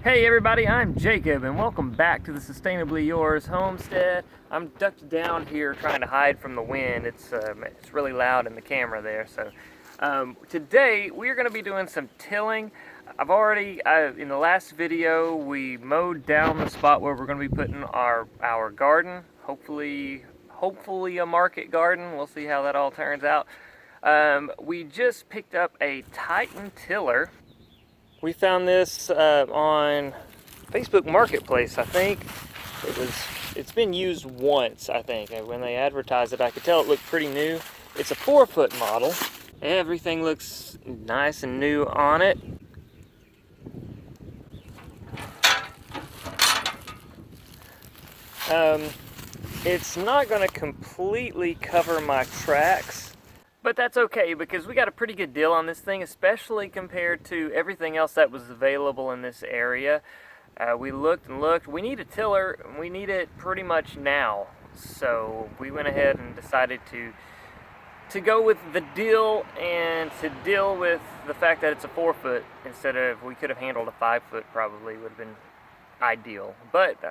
Hey everybody, I'm Jacob and welcome back to the Sustainably Yours Homestead. I'm ducked down here trying to hide from the wind. It's really loud in the camera there. So today we're going to be doing some tilling. I've already, in the last video, we mowed down the spot where we're going to be putting our garden. Hopefully a market garden. We'll see how that all turns out. We just picked up a Titan tiller. We found this on Facebook Marketplace, I think. It's been used once, I think. When they advertised it, I could tell it looked pretty new. It's a 4-foot model. Everything looks nice and new on it. It's not going to completely cover my tracks. But that's okay because we got a pretty good deal on this thing, especially compared to everything else that was available in this area. We looked and looked. We need a tiller. We need it pretty much now. So we went ahead and decided to go with the deal and to deal with the fact that it's a 4-foot instead of, we could have handled a 5-foot probably, would have been ideal. But,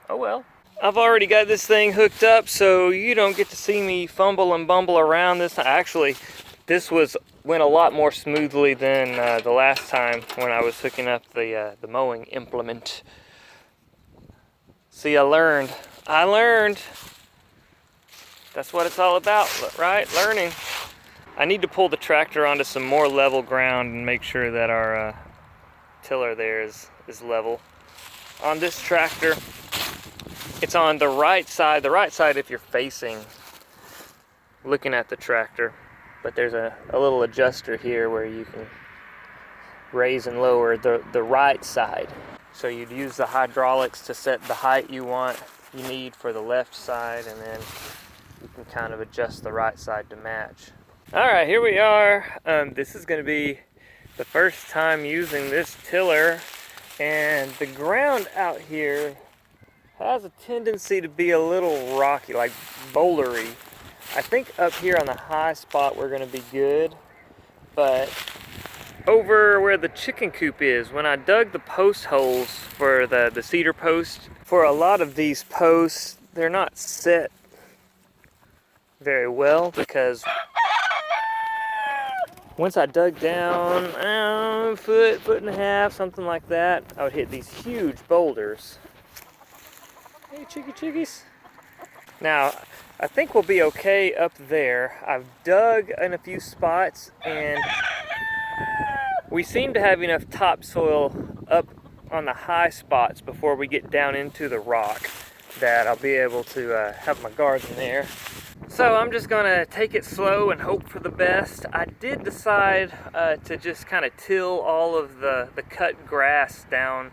oh well. I've already got this thing hooked up, so you don't get to see me fumble and bumble around this. Actually, this went a lot more smoothly than the last time when I was hooking up the mowing implement. See, I learned. That's what it's all about, right? Learning. I need to pull the tractor onto some more level ground and make sure that our tiller there is level. On this tractor, it's on the right side if you're facing, looking at the tractor, but there's a little adjuster here where you can raise and lower the right side. So you'd use the hydraulics to set the height you need for the left side, and then you can kind of adjust the right side to match. All right, here we are. This is going to be the first time using this tiller, and the ground out here has a tendency to be a little rocky, like bouldery. I think up here on the high spot we're going to be good, but over where the chicken coop is, when I dug the post holes for the cedar post, for a lot of these posts, they're not set very well because once I dug down foot and a half, something like that, I would hit these huge boulders. Hey, chickies. Now, I think we'll be okay up there. I've dug in a few spots, and we seem to have enough topsoil up on the high spots before we get down into the rock that I'll be able to have my garden there. So I'm just gonna take it slow and hope for the best. I did decide to just kind of till all of the cut grass down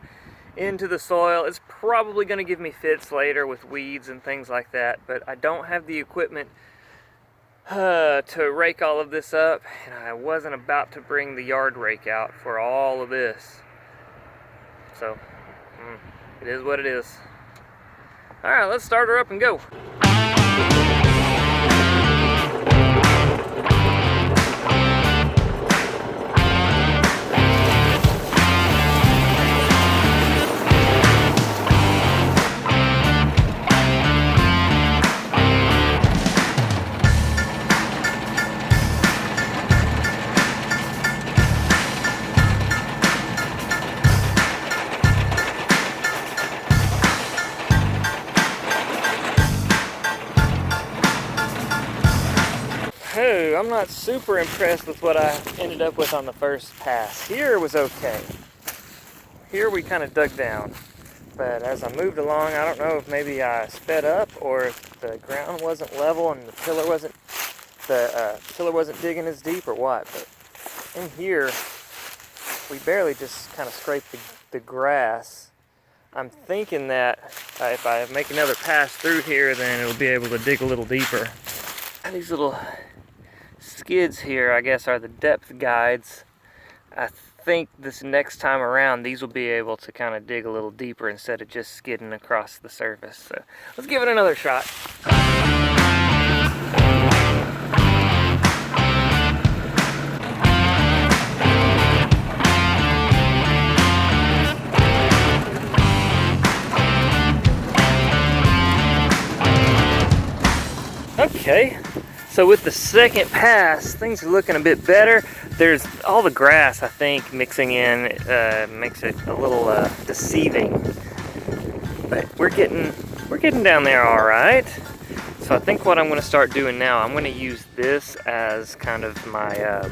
into the soil. It's probably going to give me fits later with weeds and things like that, but I don't have the equipment to rake all of this up, and I wasn't about to bring the yard rake out for all of this. So it is what it is. All right, let's start her up and go. I'm not super impressed with what I ended up with on the first pass. Here was okay. Here we kind of dug down, but as I moved along, I don't know if maybe I sped up or if the ground wasn't level and the tiller wasn't digging as deep or what. But in here, we barely just kind of scraped the grass. I'm thinking that if I make another pass through here, then it'll be able to dig a little deeper. And these little skids here, I guess, are the depth guides. I think this next time around, these will be able to kind of dig a little deeper instead of just skidding across the surface. So let's give it another shot. Okay, so with the second pass, things are looking a bit better. There's all the grass, I think, mixing in makes it a little deceiving. But we're getting down there all right. So I think what I'm going to start doing now, I'm going to use this as kind of my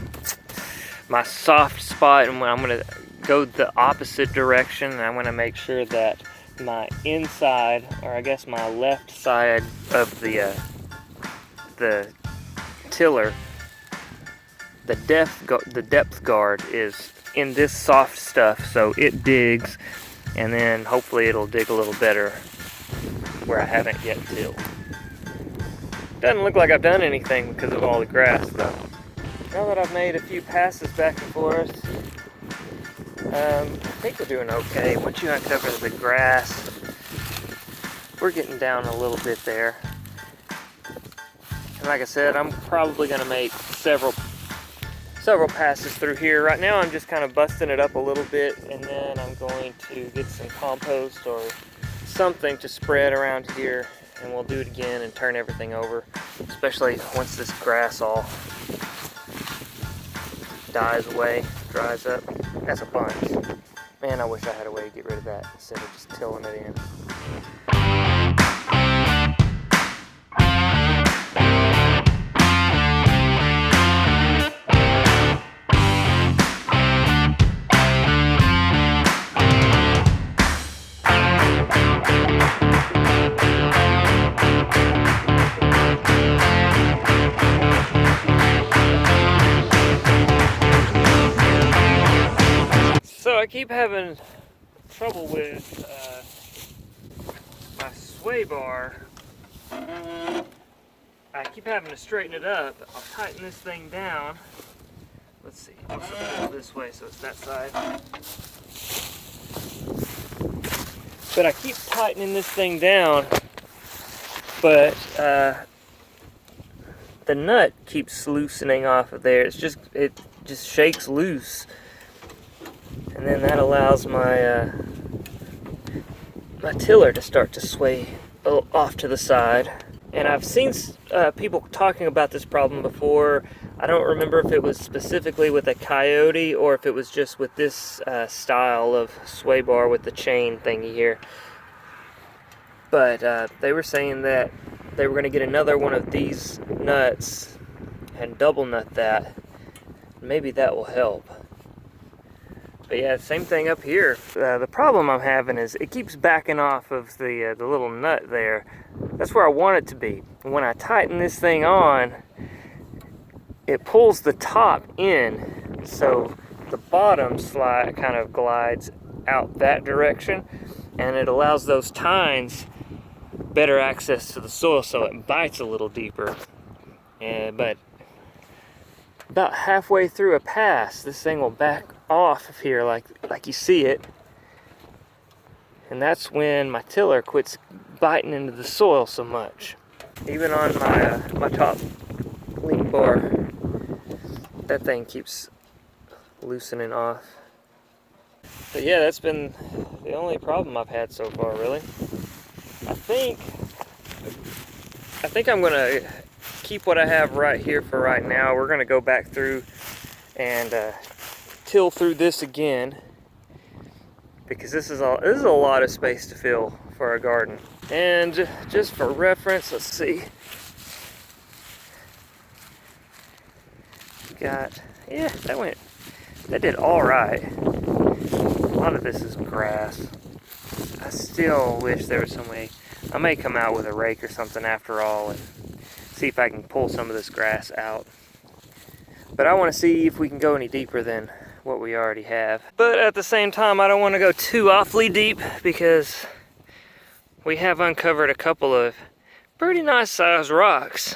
my soft spot, and I'm going to go the opposite direction, and I'm going to make sure that my inside, or I guess my left side of the tiller, the depth guard is in this soft stuff, so it digs, and then hopefully it'll dig a little better where I haven't yet tilled. Doesn't look like I've done anything because of all the grass though. Now that I've made a few passes back and forth, I think we're doing okay. Once you uncover the grass, we're getting down a little bit there. And like I said, I'm probably going to make several passes through here. Right now I'm just kind of busting it up a little bit, and then I'm going to get some compost or something to spread around here, and we'll do it again and turn everything over, especially once this grass all dies away, dries up. That's a bunch. Man, I wish I had a way to get rid of that instead of just tilling it in. So I keep having trouble with my sway bar. I keep having to straighten it up. I'll tighten this thing down. Let's see, I'll pull this way so it's that side. But I keep tightening this thing down, but the nut keeps loosening off of there. It just shakes loose. And then that allows my my tiller to start to sway off to the side. And I've seen people talking about this problem before. I don't remember if it was specifically with a Kioti or if it was just with this style of sway bar with the chain thingy here. But they were saying that they were going to get another one of these nuts and double nut that. Maybe that will help. But yeah, same thing up here. The problem I'm having is it keeps backing off of the little nut there. That's where I want it to be. When I tighten this thing on, it pulls the top in, so the bottom slide kind of glides out that direction, and it allows those tines better access to the soil, so it bites a little deeper. But about halfway through a pass, this thing will back off of here like you see it, and that's when my tiller quits biting into the soil so much. Even on my top link bar, that thing keeps loosening off. But yeah, that's been the only problem I've had so far, really. I think I'm gonna keep what I have right here for right now. We're gonna go back through and till through this again, because this is a lot of space to fill for a garden. And just for reference, let's see. Got, yeah, that did all right. A lot of this is grass. I still wish there was some way. I may come out with a rake or something after all and see if I can pull some of this grass out. But I want to see if we can go any deeper than what we already have. But at the same time, I don't want to go too awfully deep, because we have uncovered a couple of pretty nice sized rocks.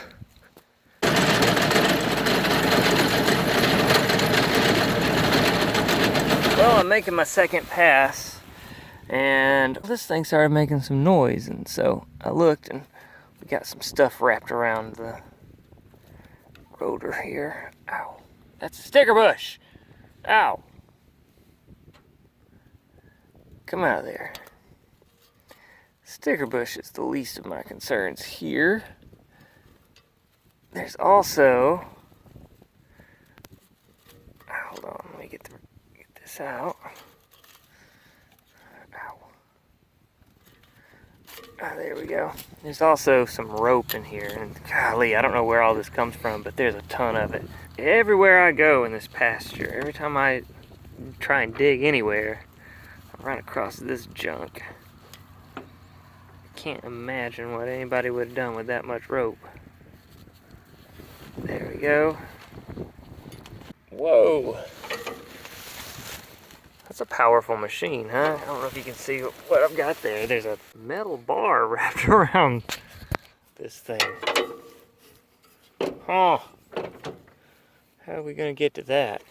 Well, I'm making my second pass, and this thing started making some noise, and so I looked, and we got some stuff wrapped around the rotor here. Ow. That's a sticker bush. Ow. Come out of there. Sticker bush is the least of my concerns here. there's also, hold on, let me get this out. Ow. There we go. There's also some rope in here, and golly, I don't know where all this comes from, but there's a ton of it. Everywhere I go in this pasture, every time I try and dig anywhere, I run across this junk. I can't imagine what anybody would have done with that much rope. There we go. Whoa! That's a powerful machine, huh? I don't know if you can see what I've got there. There's a metal bar wrapped around this thing. Oh! How are we gonna get to that?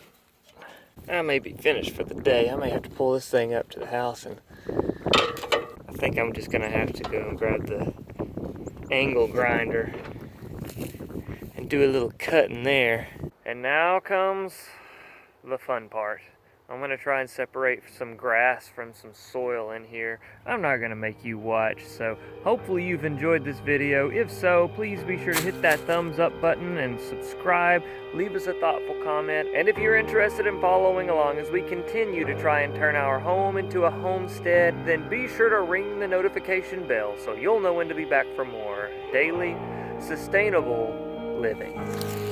I may be finished for the day. I may have to pull this thing up to the house, and I think I'm just gonna have to go and grab the angle grinder and do a little cut in there. And now comes the fun part. I'm gonna try and separate some grass from some soil in here. I'm not gonna make you watch, so hopefully you've enjoyed this video. If so, please be sure to hit that thumbs up button and subscribe. Leave us a thoughtful comment. And if you're interested in following along as we continue to try and turn our home into a homestead, then be sure to ring the notification bell so you'll know when to be back for more daily, sustainable living.